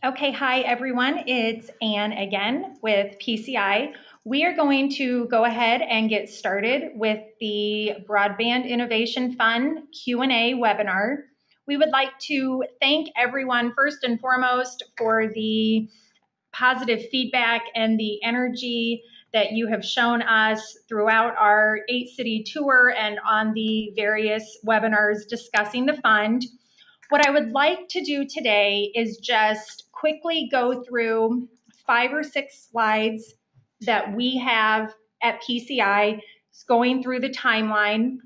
Okay, hi everyone. It's Ann again with PCI. We are going to go ahead and get started with the Broadband Innovation Fund Q&A webinar. We would like to thank everyone first and foremost for the positive feedback and the energy that you have shown us throughout our 8-city tour and on the various webinars discussing the fund. What I would like to do today is just quickly go through 5 or 6 slides that we have at PCI, going through the timeline,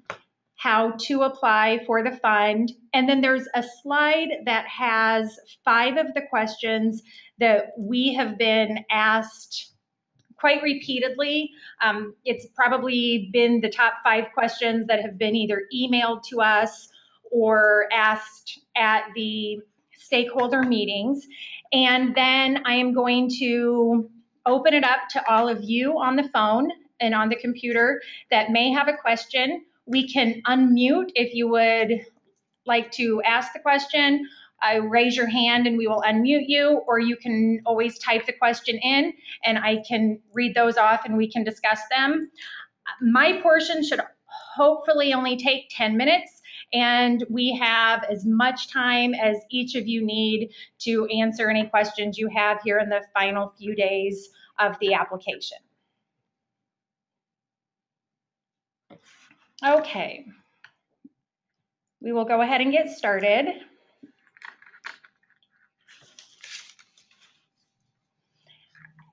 how to apply for the fund, and then there's a slide that has 5 of the questions that we have been asked quite repeatedly. It's probably been the top 5 questions that have been either emailed to us or asked at the stakeholder meetings. And then I am going to open it up to all of you on the phone and on the computer that may have a question. We can unmute if you would like to ask the question. Raise your hand and we will unmute you, or you can always type the question in and I can read those off and we can discuss them. My portion should hopefully only take 10 minutes. And we have as much time as each of you need to answer any questions you have here in the final few days of the application. Okay, we will go ahead and get started.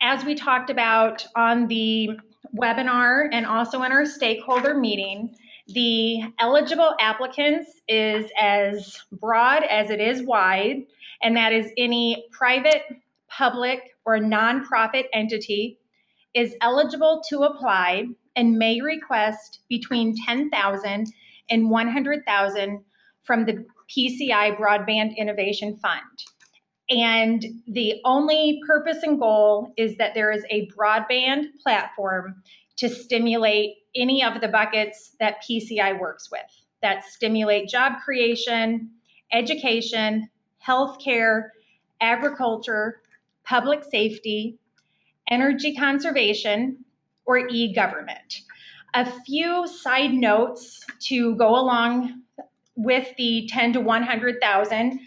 As we talked about on the webinar and also in our stakeholder meeting, the eligible applicants is as broad as it is wide, and that is any private, public, or nonprofit entity is eligible to apply and may request between $10,000 and $100,000 from the PCI Broadband Innovation Fund. And the only purpose and goal is that there is a broadband platform to stimulate any of the buckets that PCI works with, that stimulate job creation, education, healthcare, agriculture, public safety, energy conservation, or e-government. A few side notes to go along with the 10 to 100,000.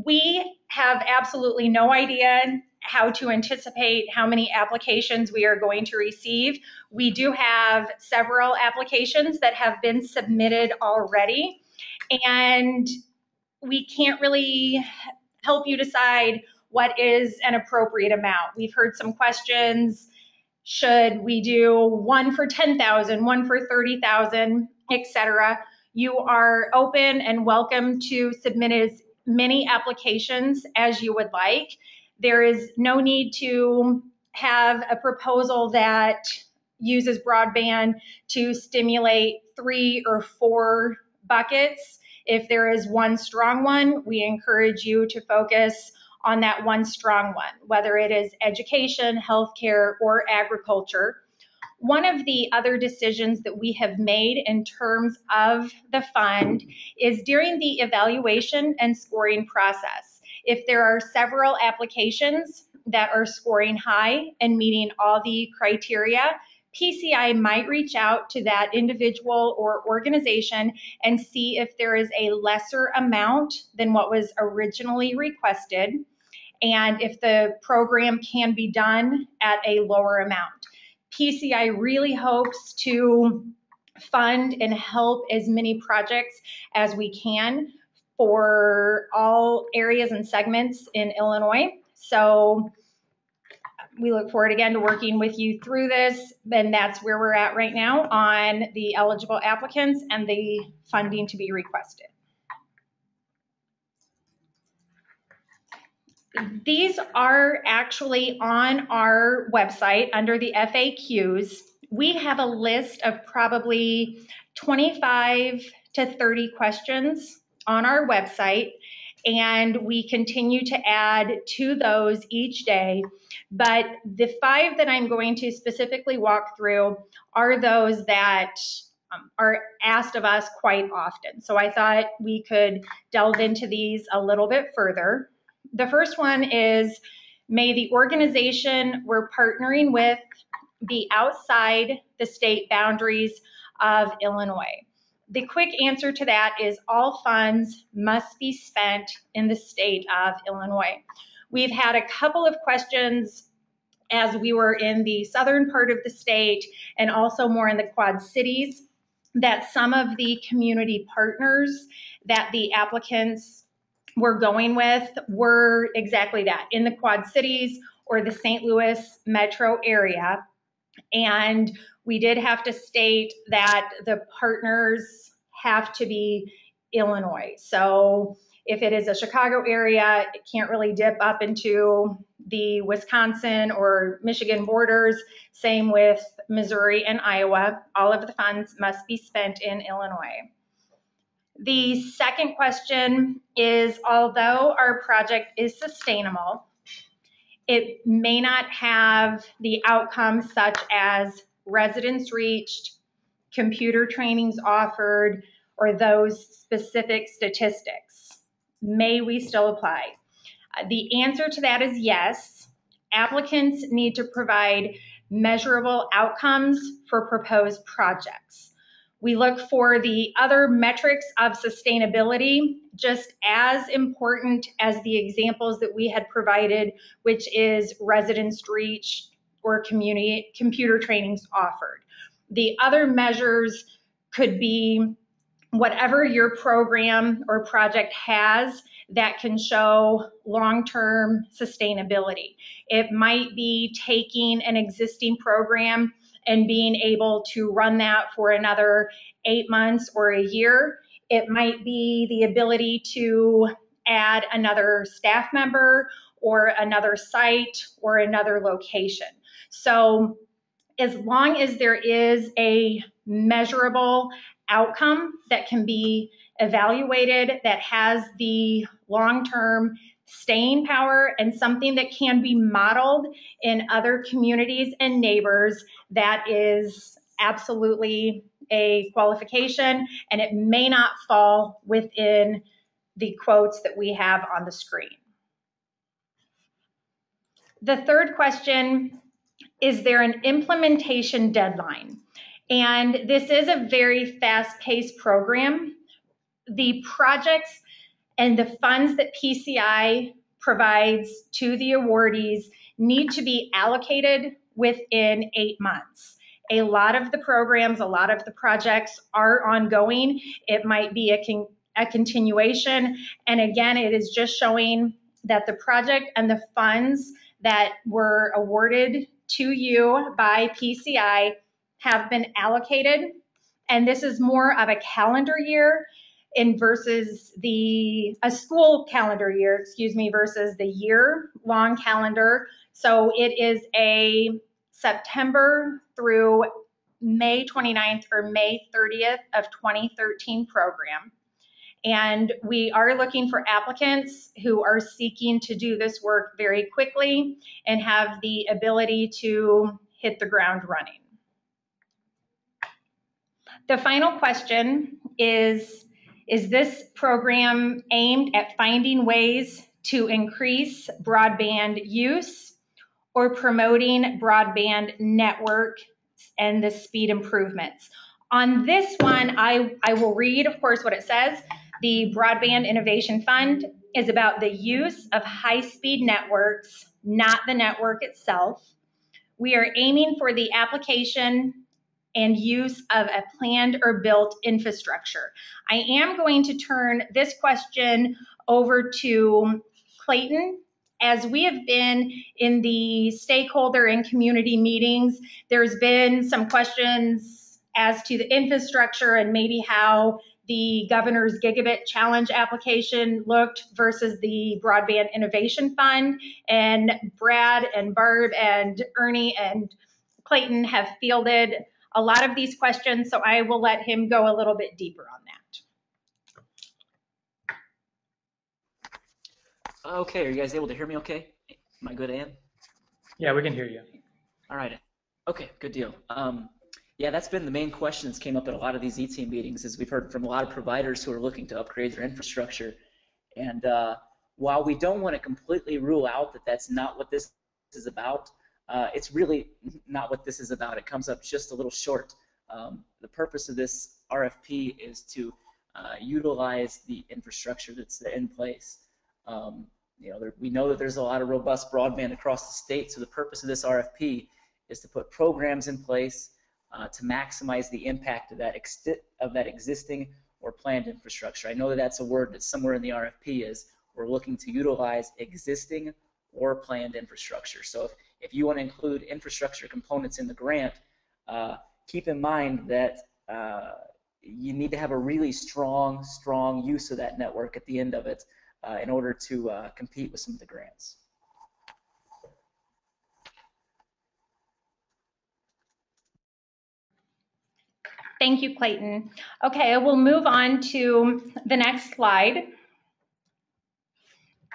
We have absolutely no idea how to anticipate how many applications we are going to receive. We do have several applications that have been submitted already, and we can't really help you decide what is an appropriate amount. We've heard some questions. Should we do one for 10,000, one for 30,000, etc.? You are open and welcome to submit as many applications as you would like. There is no need to have a proposal that uses broadband to stimulate 3 or 4 buckets. If there is one strong one, we encourage you to focus on that one strong one, whether it is education, healthcare, or agriculture. One of the other decisions that we have made in terms of the fund is during the evaluation and scoring process. If there are several applications that are scoring high and meeting all the criteria, PCI might reach out to that individual or organization and see if there is a lesser amount than what was originally requested, and if the program can be done at a lower amount. PCI really hopes to fund and help as many projects as we can for all areas and segments in Illinois. So we look forward again to working with you through this, and that's where we're at right now on the eligible applicants and the funding to be requested. These are actually on our website under the FAQs. We have a list of probably 25 to 30 questions on our website, and we continue to add to those each day. But the 5 that I'm going to specifically walk through are those that are asked of us quite often. So I thought we could delve into these a little bit further. The first one is, may the organization we're partnering with be outside the state boundaries of Illinois? The quick answer to that is all funds must be spent in the state of Illinois. We've had a couple of questions as we were in the southern part of the state and also more in the Quad Cities, that some of the community partners that the applicants were going with were exactly that, in the Quad Cities or the St. Louis metro area. And we did have to state that the partners have to be Illinois. So if it is a Chicago area, it can't really dip up into the Wisconsin or Michigan borders. Same with Missouri and Iowa. All of the funds must be spent in Illinois. The second question is, although our project is sustainable, it may not have the outcomes such as residents reached, computer trainings offered, or those specific statistics. May we still apply? The answer to that is yes. Applicants need to provide measurable outcomes for proposed projects. We look for the other metrics of sustainability, just as important as the examples that we had provided, which is residents reached or computer trainings offered. The other measures could be whatever your program or project has that can show long-term sustainability. It might be taking an existing program and being able to run that for another 8 months or a year. It might be the ability to add another staff member or another site or another location. So as long as there is a measurable outcome that can be evaluated, that has the long-term staying power and something that can be modeled in other communities and neighbors, that is absolutely a qualification, and it may not fall within the quotes that we have on the screen. The third question, is there an implementation deadline? And this is a very fast-paced program. The projects and the funds that PCI provides to the awardees need to be allocated within 8 months. A lot of the programs, a lot of the projects are ongoing. It might be a continuation. And again, it is just showing that the project and the funds that were awarded to you by PCI have been allocated. And this is more of a calendar year versus a school calendar year, versus the year-long calendar. So it is a September through May 29th or May 30th of 2013 program. And we are looking for applicants who are seeking to do this work very quickly and have the ability to hit the ground running. The final question is this program aimed at finding ways to increase broadband use or promoting broadband network and the speed improvements? On this one, I will read, of course, what it says. The Broadband Innovation Fund is about the use of high-speed networks, not the network itself. We are aiming for the application and use of a planned or built infrastructure. I am going to turn this question over to Clayton. As we have been in the stakeholder and community meetings, there's been some questions as to the infrastructure and maybe how the governor's Gigabit Challenge application looked versus the Broadband Innovation Fund. And Brad and Barb and Ernie and Clayton have fielded a lot of these questions, so I will let him go a little bit deeper on that. Okay, are you guys able to hear me okay? Am I good, Ann? Yeah, we can hear you. All right. Okay, good deal. Yeah, that's been the main question that's came up at a lot of these E-Team meetings, is we've heard from a lot of providers who are looking to upgrade their infrastructure. And while we don't want to completely rule out that that's not what this is about, it's really not what this is about. It comes up just a little short. The purpose of this RFP is to utilize the infrastructure that's in place. We know that there's a lot of robust broadband across the state, so the purpose of this RFP is to put programs in place to maximize the impact of that existing or planned infrastructure. I know that that's a word that's somewhere in the RFP is we're looking to utilize existing or planned infrastructure. So if you want to include infrastructure components in the grant, keep in mind that you need to have a really strong use of that network at the end of it in order to compete with some of the grants. Thank you, Clayton. Okay, we'll move on to the next slide.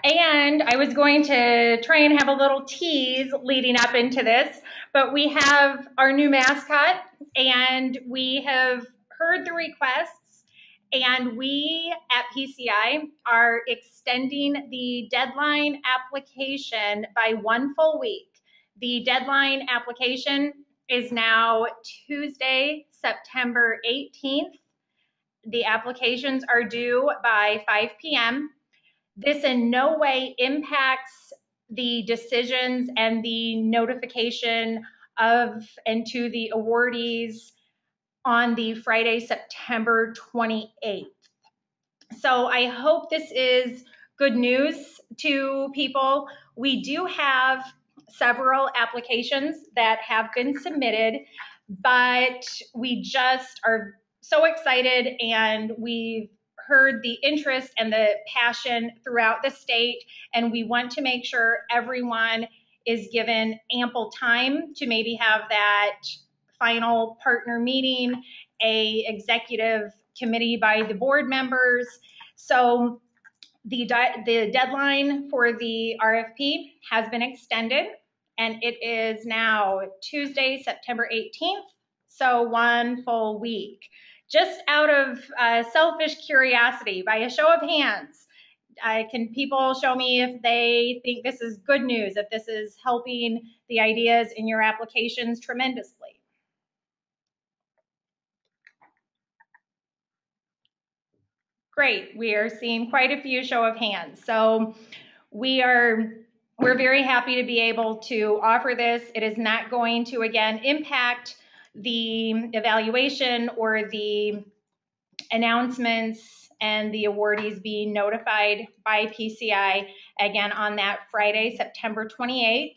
And I was going to try and have a little tease leading up into this, but we have our new mascot, and we have heard the requests, and we at PCI are extending the deadline application by 1 full week. The deadline application is now Tuesday, September 18th. The applications are due by 5 p.m. This in no way impacts the decisions and the notification of and to the awardees on the Friday, September 28th. So I hope this is good news to people. We do have several applications that have been submitted, but we just are so excited, and we've heard the interest and the passion throughout the state, and we want to make sure everyone is given ample time to maybe have that final partner meeting, a executive committee by the board members. So the deadline for the RFP has been extended, and it is now Tuesday, September 18th, so 1 full week. Just out of selfish curiosity, by a show of hands, can people show me if they think this is good news, if this is helping the ideas in your applications tremendously? Great, we are seeing quite a few show of hands. So we're very happy to be able to offer this. It is not going to, again, impact the evaluation or the announcements and the awardees being notified by PCI, again, on that Friday, September 28th.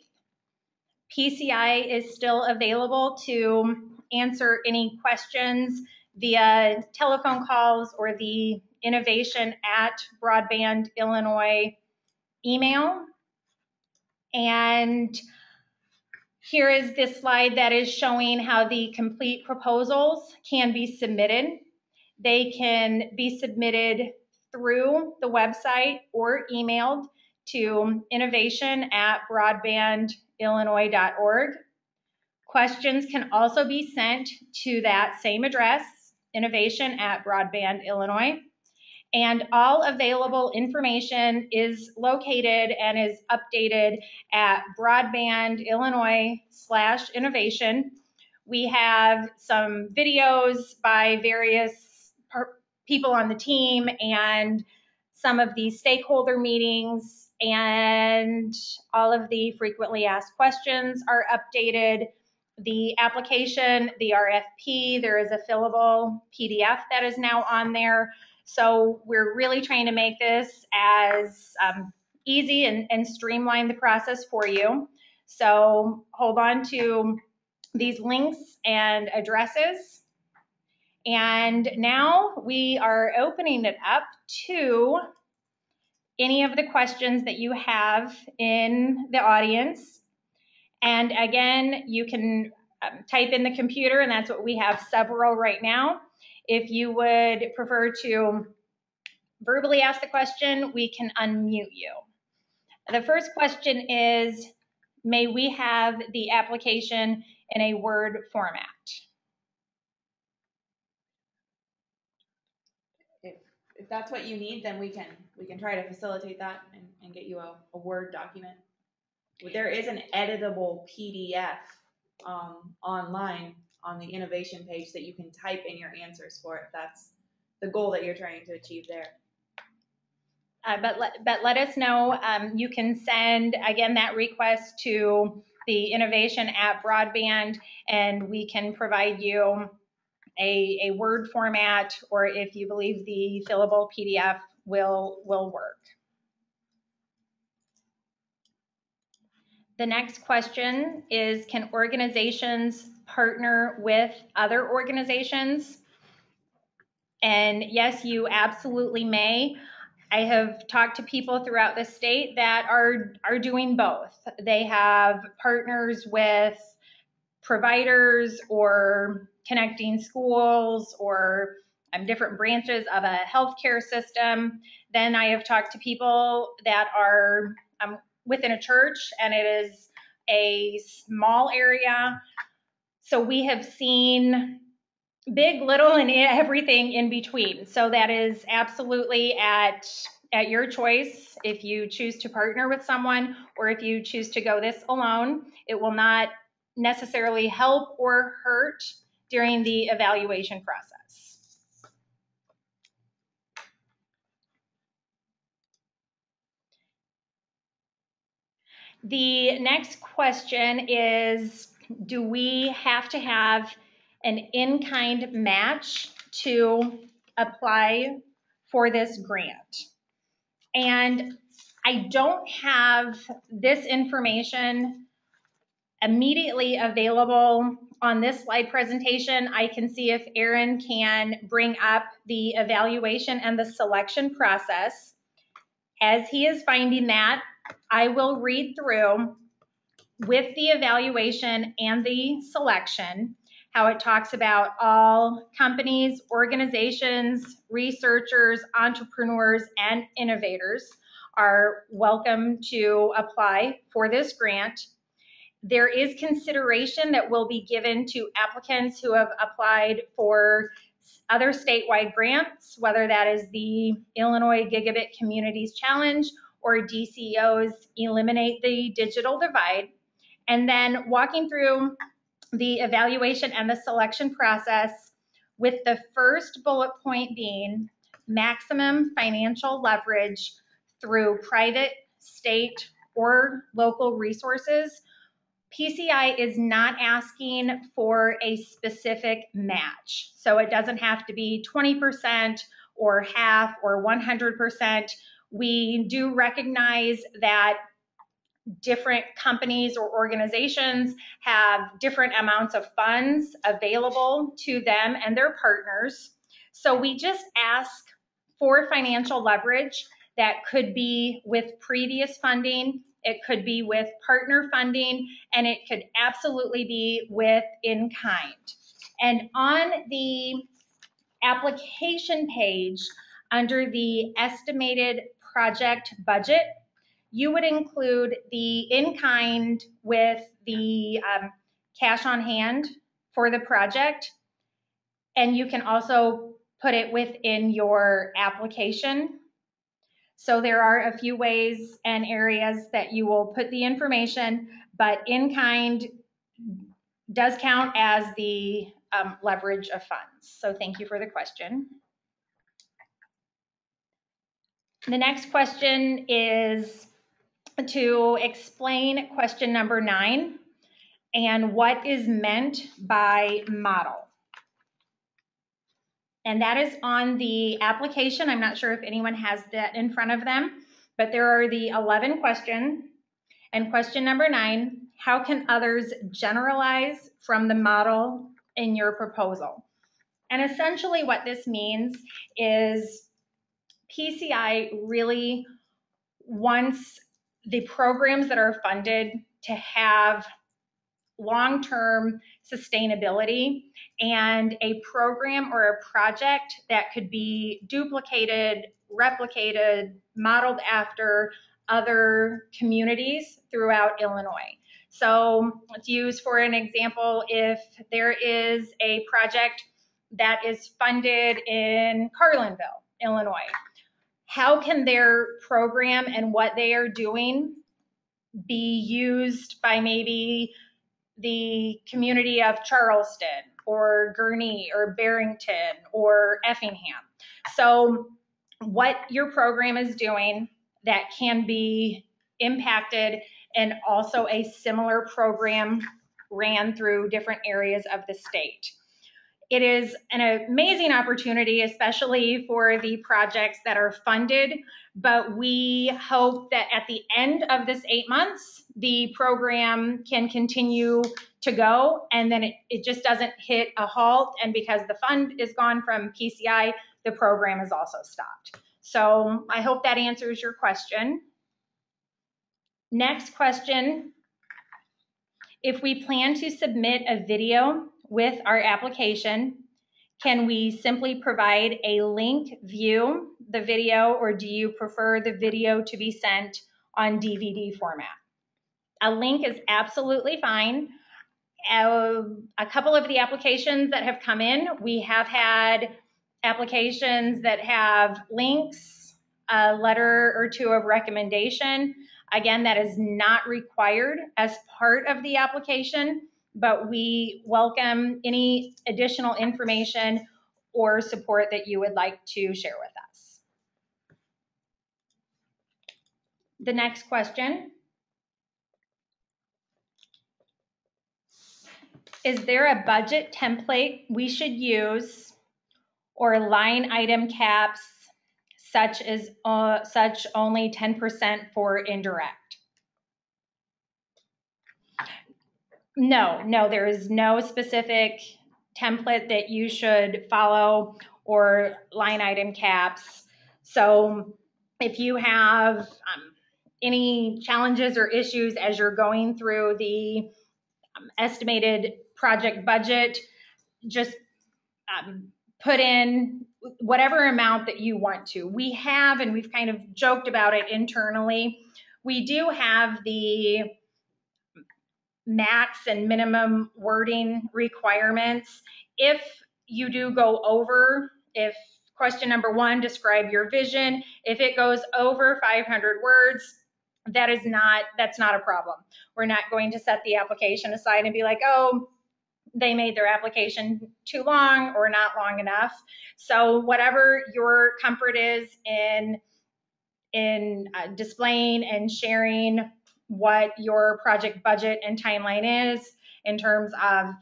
PCI is still available to answer any questions via telephone calls or the innovation at Broadband Illinois email. And here is this slide that is showing how the complete proposals can be submitted. They can be submitted through the website or emailed to innovation@broadbandillinois.org. Questions can also be sent to that same address, innovation@broadbandillinois. And all available information is located and is updated at broadbandillinois/innovation. We have some videos by various people on the team and some of the stakeholder meetings, and all of the frequently asked questions are updated. The application, the RFP, there is a fillable PDF that is now on there. So we're really trying to make this as easy and streamline the process for you. So hold on to these links and addresses. And now we are opening it up to any of the questions that you have in the audience. And again, you can type in the computer, and that's what we have several right now. If you would prefer to verbally ask the question, we can unmute you. The first question is, may we have the application in a Word format? If that's what you need, then we can try to facilitate that and and get you a Word document. There is an editable PDF online on the innovation page that you can type in your answers for if that's the goal that you're trying to achieve there. But let us know. You can send, again, that request to the innovation at Broadband, and we can provide you a Word format, or if you believe the fillable PDF will work. The next question is, can organizations partner with other organizations? And yes, you absolutely may. I have talked to people throughout the state that are doing both. They have partners with providers or connecting schools or different branches of a healthcare system. Then I have talked to people that are within a church, and it is a small area. So we have seen big, little, and everything in between. So that is absolutely at your choice. If you choose to partner with someone, or if you choose to go this alone, it will not necessarily help or hurt during the evaluation process. The next question is, do we have to have an in-kind match to apply for this grant? And I don't have this information immediately available on this slide presentation. I can see if Aaron can bring up the evaluation and the selection process. As he is finding that, I will read through with the evaluation and the selection how it talks about all companies, organizations, researchers, entrepreneurs, and innovators are welcome to apply for this grant. There is consideration that will be given to applicants who have applied for other statewide grants, whether that is the Illinois Gigabit Communities Challenge or DCO's Eliminate the Digital Divide. And then walking through the evaluation and the selection process, with the first bullet point being maximum financial leverage through private, state, or local resources. PCI is not asking for a specific match. So it doesn't have to be 20% or half or 100%. We do recognize that different companies or organizations have different amounts of funds available to them and their partners. So we just ask for financial leverage that could be with previous funding, it could be with partner funding, and it could absolutely be with in-kind. And on the application page, under the estimated project budget, you would include the in-kind with the cash on hand for the project, and you can also put it within your application. So there are a few ways and areas that you will put the information, but in-kind does count as the leverage of funds. So thank you for the question. The next question is to explain question number 9 and what is meant by model. And that is on the application. I'm not sure if anyone has that in front of them, but there are the 11 questions. And question number 9, how can others generalize from the model in your proposal? And essentially what this means is PCI really wants the programs that are funded to have long-term sustainability, and a program or a project that could be duplicated, replicated, modeled after other communities throughout Illinois. So let's use for an example, if there is a project that is funded in Carlinville, Illinois, how can their program and what they are doing be used by maybe the community of Charleston or Gurnee or Barrington or Effingham. So what your program is doing that can be impacted, and also a similar program ran through different areas of the state. It is an amazing opportunity, especially for the projects that are funded, but we hope that at the end of this 8 months, the program can continue to go, and then it just doesn't hit a halt, and because the fund is gone from PCI, the program is also stopped. So I hope that answers your question. Next question. If we plan to submit a video with our application, can we simply provide a link, view the video, or do you prefer the video to be sent on DVD format? A link is absolutely fine. A couple of the applications that have come in, we have had applications that have links, a letter or two of recommendation. Again, that is not required as part of the application, but we welcome any additional information or support that you would like to share with us. The next question. Is there a budget template we should use or line item caps such only 10% for indirect? No, there is no specific template that you should follow or line item caps. So if you have any challenges or issues as you're going through the estimated project budget, just put in whatever amount that you want to. We have, and we've kind of joked about it internally, we do have the max and minimum wording requirements. If you do go over, if question number 1, describe your vision, if it goes over 500 words, that's not a problem. We're not going to set the application aside and be like, oh, they made their application too long or not long enough. So whatever your comfort is in displaying and sharing what your project budget and timeline is in terms of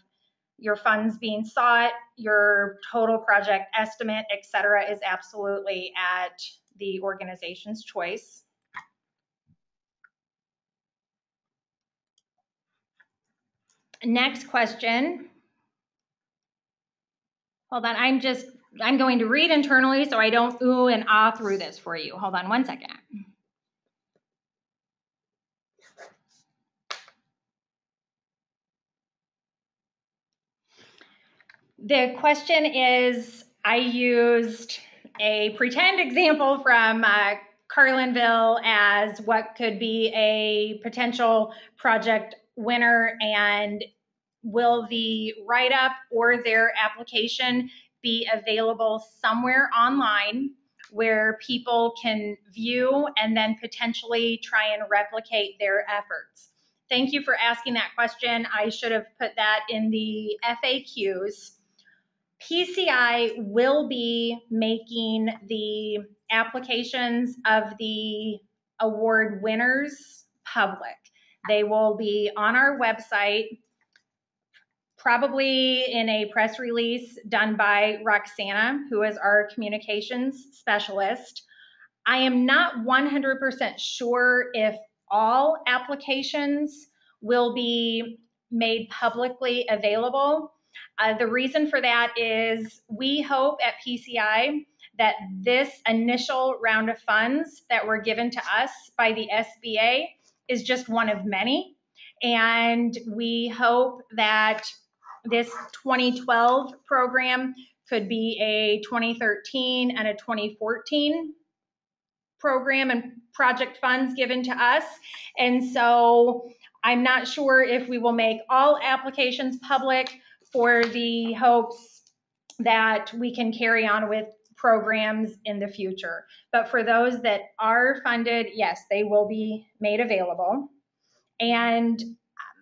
your funds being sought, your total project estimate, etc., is absolutely at the organization's choice. Next question. Hold on, I'm going to read internally so I don't ooh and ah through this for you. Hold on one second. The question is, I used a pretend example from Carlinville as what could be a potential project winner, and will the write-up or their application be available somewhere online where people can view and then potentially try and replicate their efforts? Thank you for asking that question. I should have put that in the FAQs. PCI will be making the applications of the award winners public. They will be on our website, probably in a press release done by Roxana, who is our communications specialist. I am not 100% sure if all applications will be made publicly available. The reason for that is we hope at PCI that this initial round of funds that were given to us by the SBA is just one of many. And we hope that this 2012 program could be a 2013 and a 2014 program and project funds given to us. And so I'm not sure if we will make all applications public for the hopes that we can carry on with programs in the future. But for those that are funded, yes, they will be made available. And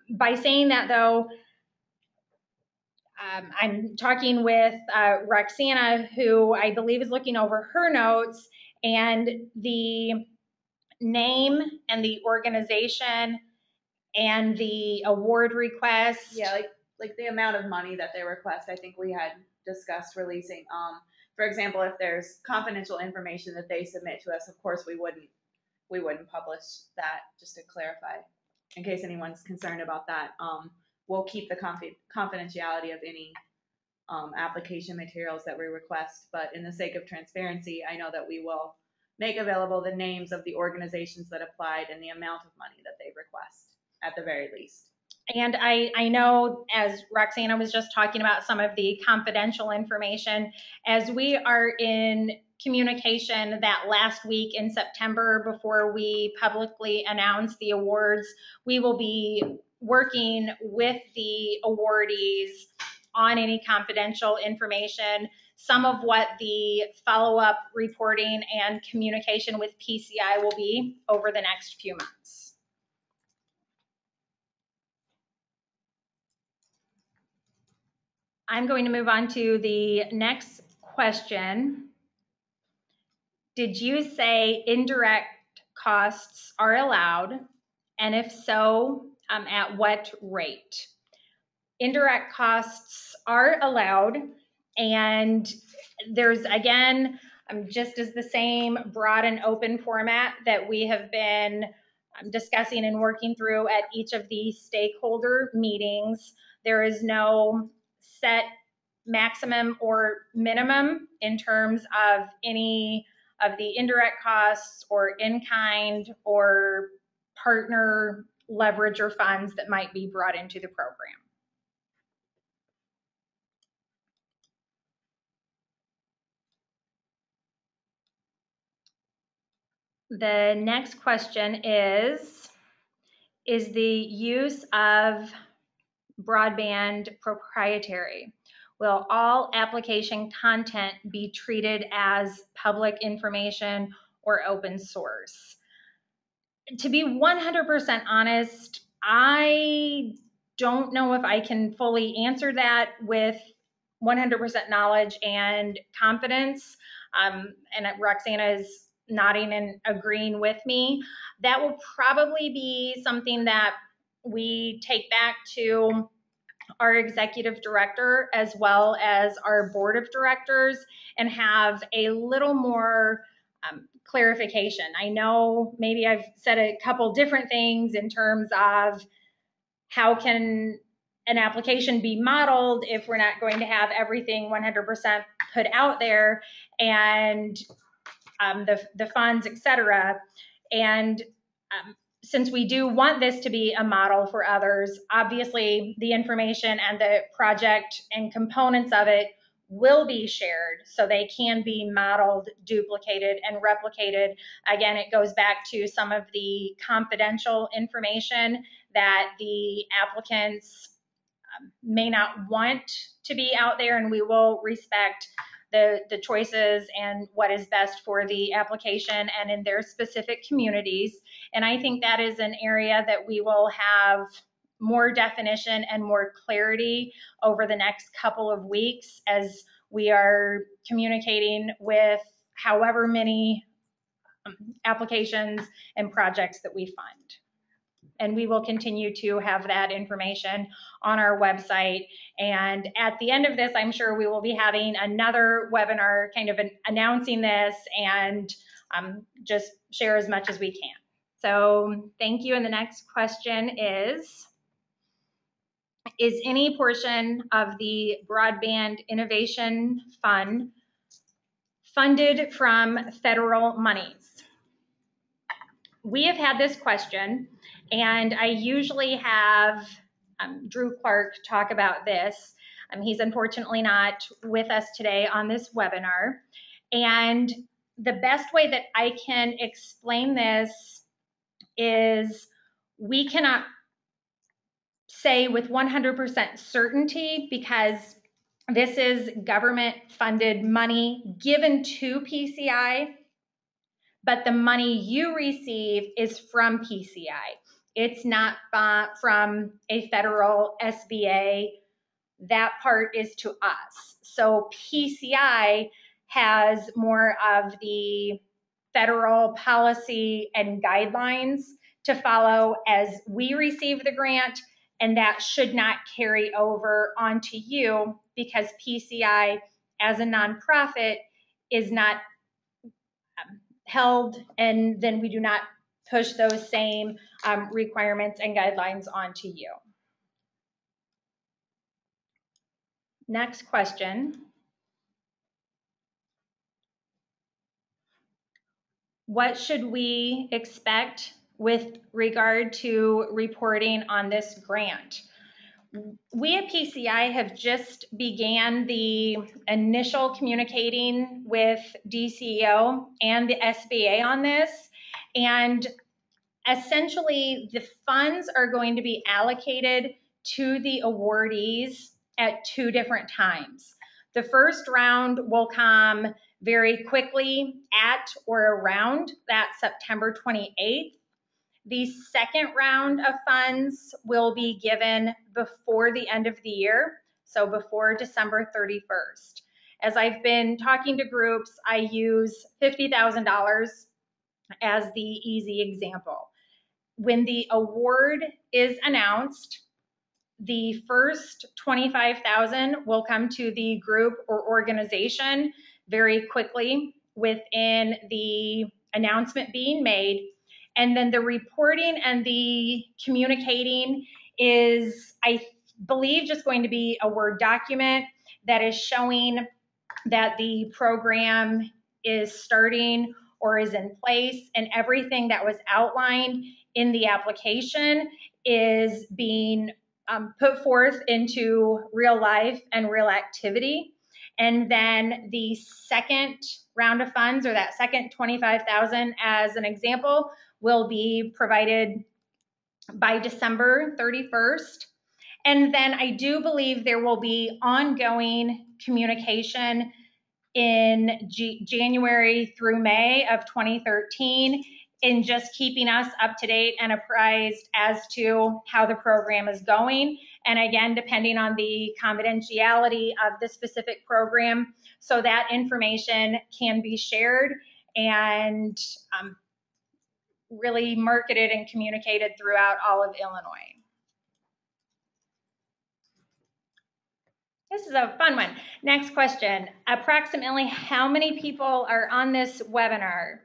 by saying that, though, I'm talking with Roxana, who I believe is looking over her notes, and the name and the organization and the award request. Yeah, like the amount of money that they request, I think we had discussed releasing. For example, if there's confidential information that they submit to us, of course we wouldn't publish that, just to clarify, in case anyone's concerned about that. We'll keep the confidentiality of any application materials that we request, but in the sake of transparency, I know that we will make available the names of the organizations that applied and the amount of money that they request, at the very least. And I know, as Roxana was just talking about some of the confidential information, as we are in communication that last week in September before we publicly announce the awards, we will be working with the awardees on any confidential information, some of what the follow-up reporting and communication with PCI will be over the next few months. I'm going to move on to the next question. Did you say indirect costs are allowed? And if so, at what rate? Indirect costs are allowed, and there's, again, just as the same broad and open format that we have been discussing and working through at each of the stakeholder meetings. There is no set maximum or minimum in terms of any of the indirect costs or in-kind or partner leverage or funds that might be brought into the program. The next question is the use of Broadband Proprietary? Will all application content be treated as public information or open source? To be 100% honest, I don't know if I can fully answer that with 100% knowledge and confidence. And Roxana is nodding and agreeing with me. That will probably be something that we take back to our executive director as well as our board of directors and have a little more clarification. I know maybe I've said a couple different things in terms of how can an application be modeled if we're not going to have everything 100% put out there, and the funds, et cetera. And since we do want this to be a model for others, obviously the information and the project and components of it will be shared so they can be modeled, duplicated, and replicated. Again, it goes back to some of the confidential information that the applicants may not want to be out there, and we will respect the choices and what is best for the application and in their specific communities. And I think that is an area that we will have more definition and more clarity over the next couple of weeks as we are communicating with however many applications and projects that we fund. And we will continue to have that information on our website. And at the end of this, I'm sure we will be having another webinar kind of announcing this and just share as much as we can. So thank you. And the next question is any portion of the Broadband Innovation Fund funded from federal monies? We have had this question, and I usually have Drew Clark talk about this. He's unfortunately not with us today on this webinar. And the best way that I can explain this is we cannot say with 100% certainty because This is government-funded money given to PCI, but the money you receive is from PCI. It's not from a federal SBA. That part is to us. So PCI has more of the federal policy and guidelines to follow as we receive the grant, and that should not carry over onto you because PCI as a nonprofit is not held, and then we do not push those same requirements and guidelines onto you. Next question. What should we expect with regard to reporting on this grant? We at PCI have just began the initial communicating with DCEO and the SBA on this, and essentially the funds are going to be allocated to the awardees at 2 different times. The first round will come very quickly at or around that September 28th. The second round of funds will be given before the end of the year, so before December 31st. As I've been talking to groups, I use $50,000 as the easy example. When the award is announced, the first $25,000 will come to the group or organization very quickly within the announcement being made. And then the reporting and the communicating is, I believe, just going to be a Word document that is showing that the program is starting or is in place, and everything that was outlined in the application is being put forth into real life and real activity. And then the second round of funds, or that second $25,000 as an example, will be provided by December 31st. And then I do believe there will be ongoing communication in January through May of 2013 in just keeping us up to date and apprised as to how the program is going. And again, depending on the confidentiality of the specific program, so that information can be shared and really marketed and communicated throughout all of Illinois. This is a fun one. Next question. Approximately how many people are on this webinar?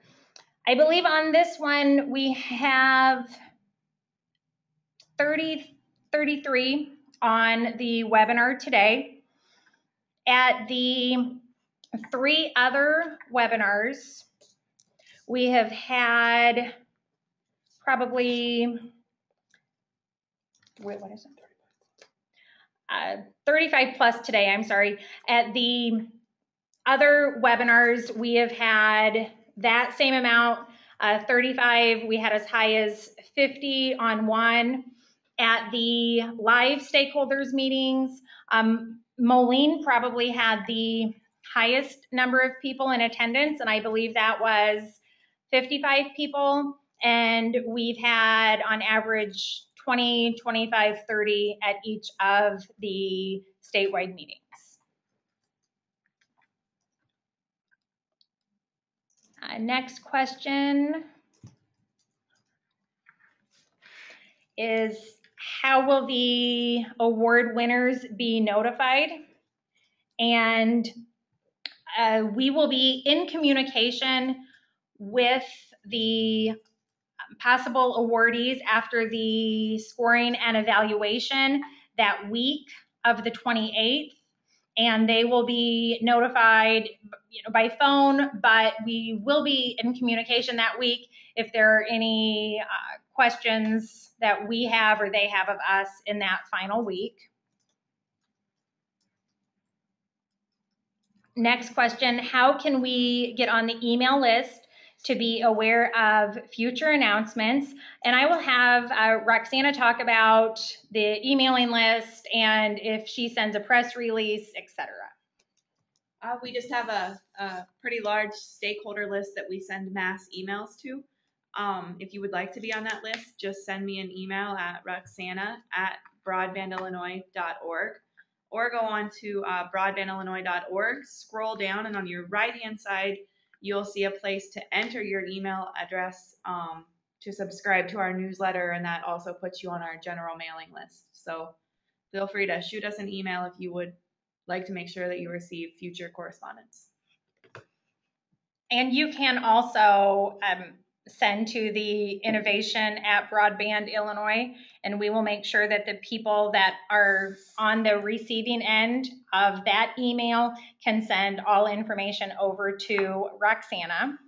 I believe on this one we have 33 on the webinar today. At the 3 other webinars, we have had probably, what is it? 35 plus today, I'm sorry. At the other webinars, we have had that same amount, 35. We had as high as 50 on one. At the live stakeholders meetings, Moline probably had the highest number of people in attendance, and I believe that was 55 people. And we've had on average 20, 25, 30 at each of the statewide meetings. Next question is, how will the award winners be notified? And we will be in communication with the possible awardees after the scoring and evaluation that week of the 28th, and they will be notified by phone, but we will be in communication that week if there are any questions that we have or they have of us in that final week. Next question, how can we get on the email list to be aware of future announcements. And I will have Roxana talk about the emailing list and if she sends a press release, etc. We just have a pretty large stakeholder list that we send mass emails to. If you would like to be on that list, just send me an email at roxana@broadbandillinois.org or go on to broadbandillinois.org, scroll down, and on your right-hand side, you'll see a place to enter your email address to subscribe to our newsletter, and that also puts you on our general mailing list. So feel free to shoot us an email if you would like to make sure that you receive future correspondence. And you can also send to the innovation at Broadband Illinois, and we will make sure that the people that are on the receiving end of that email can send all information over to Roxana.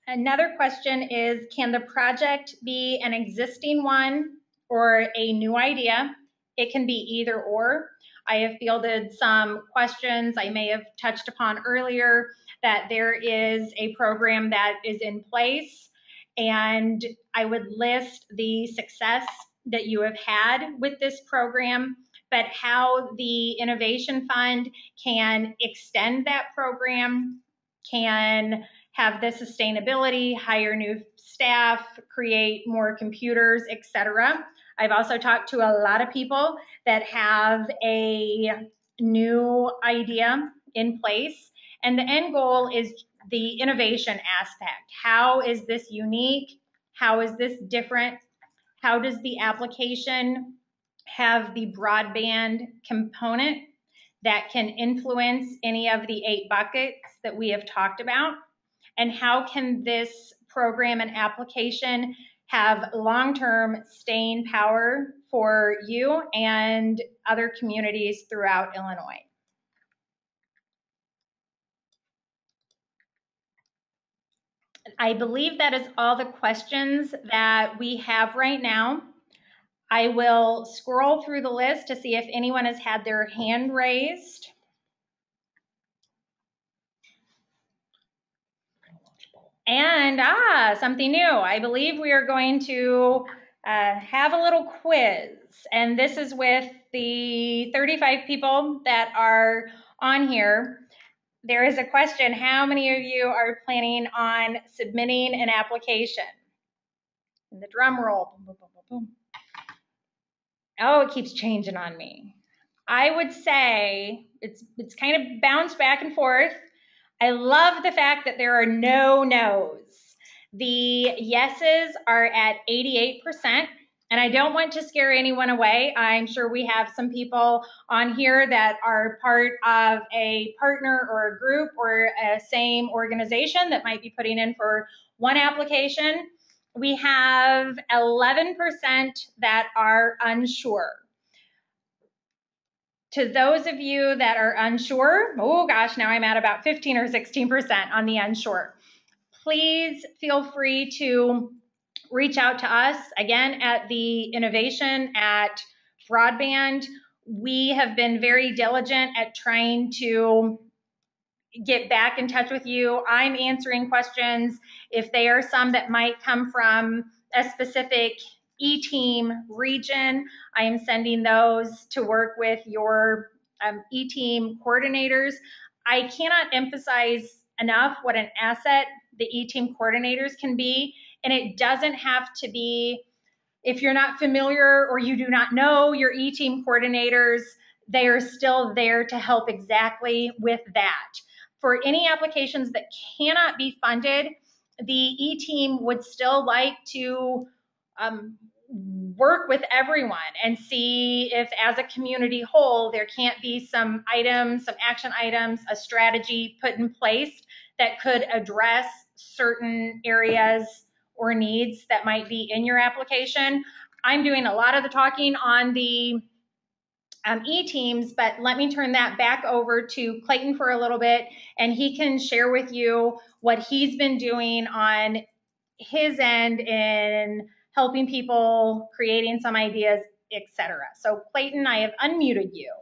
Another question is, can the project be an existing one or a new idea? It can be either or. I have fielded some questions I may have touched upon earlier, that there is a program that is in place, and I would list the success that you have had with this program, but how the Innovation Fund can extend that program, can have the sustainability, hire new staff, create more computers, etc. I've also talked to a lot of people that have a new idea in place, and the end goal is the innovation aspect. How is this unique? How is this different? How does the application have the broadband component that can influence any of the 8 buckets that we have talked about? And how can this program and application have long-term staying power for you and other communities throughout Illinois? I believe that is all the questions that we have right now. I will scroll through the list to see if anyone has had their hand raised. And something new. I believe we are going to have a little quiz. And this is with the 35 people that are on here. There is a question: how many of you are planning on submitting an application? And the drum roll. Boom, boom, boom, boom, boom. Oh, it keeps changing on me. I would say it's kind of bounced back and forth. I love the fact that there are no no's. The yeses are at 88%, and I don't want to scare anyone away. I'm sure we have some people on here that are part of a partner or a group or a same organization that might be putting in for one application. We have 11% that are unsure. To those of you that are unsure, oh gosh, now I'm at about 15 or 16% on the unsure. Please feel free to reach out to us, again, at the Innovation at Broadband. We have been very diligent at trying to get back in touch with you. I'm answering questions. If they are some that might come from a specific E-team region, I am sending those to work with your E-team coordinators. I cannot emphasize enough what an asset the E-team coordinators can be, and it doesn't have to be, if you're not familiar or you do not know your E-team coordinators, they are still there to help exactly with that. For any applications that cannot be funded, the E-team would still like to work with everyone and see if, as a community whole, there can't be some items, some action items, a strategy put in place that could address certain areas or needs that might be in your application. I'm doing a lot of the talking on the E-teams, but let me turn that back over to Clayton for a little bit, and he can share with you what he's been doing on his end in helping people, creating some ideas, etc. So Clayton, I have unmuted you.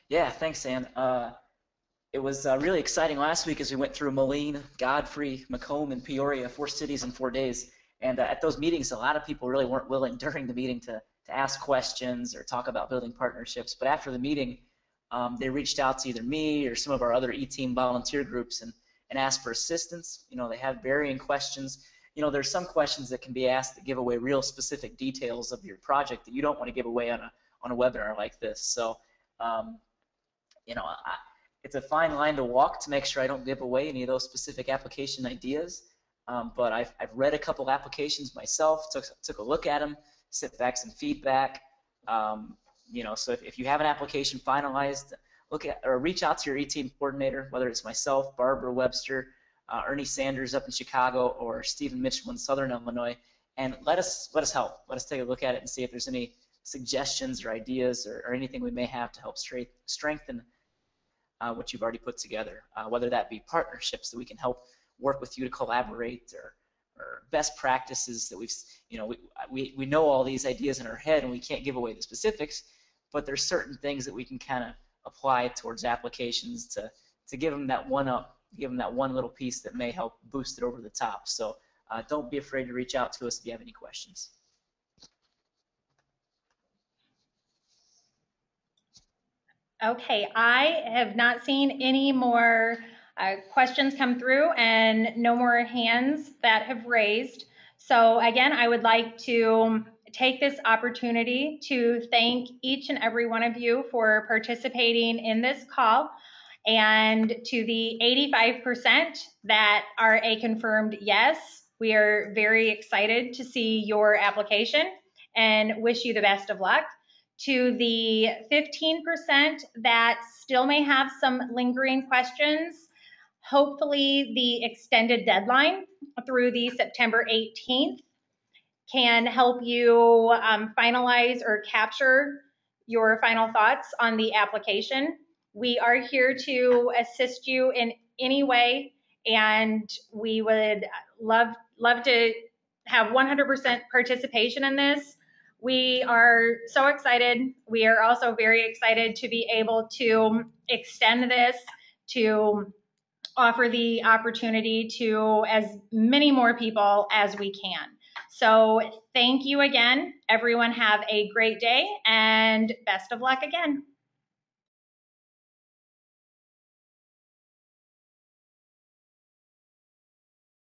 Yeah, thanks, Ann. It was really exciting last week as we went through Moline, Godfrey, Macomb, and Peoria, 4 cities in 4 days. And at those meetings, a lot of people really weren't willing during the meeting to ask questions or talk about building partnerships. But after the meeting, they reached out to either me or some of our other E-Team volunteer groups and asked for assistance. You know, they have varying questions. You know, there's some questions that can be asked that give away real specific details of your project that you don't want to give away on a webinar like this. So, you know, it's a fine line to walk to make sure I don't give away any of those specific application ideas. But I've read a couple applications myself, took a look at them, sent back some feedback. You know, so if you have an application finalized, look at or reach out to your E-Team coordinator, whether it's myself, Barbara Webster, Ernie Sanders up in Chicago, or Stephen Mitchell in Southern Illinois, and let us help. Let us take a look at it and see if there's any suggestions or ideas or anything we may have to help strengthen what you've already put together, whether that be partnerships that we can help work with you to collaborate, or best practices that we know all these ideas in our head and we can't give away the specifics, but there's certain things that we can kind of apply towards applications to give them that one up, give them that one little piece that may help boost it over the top. So don't be afraid to reach out to us if you have any questions. Okay, I have not seen any more questions come through and no more hands that have raised. So again, I would like to take this opportunity to thank each and every one of you for participating in this call, and to the 85% that are a confirmed yes, we are very excited to see your application and wish you the best of luck. To the 15% that still may have some lingering questions, hopefully the extended deadline through the September 18th can help you finalize or capture your final thoughts on the application. We are here to assist you in any way, and we would love to have 100% participation in this. We are so excited. We are also very excited to be able to extend this to offer the opportunity to as many more people as we can. So thank you again. Everyone have a great day and best of luck again.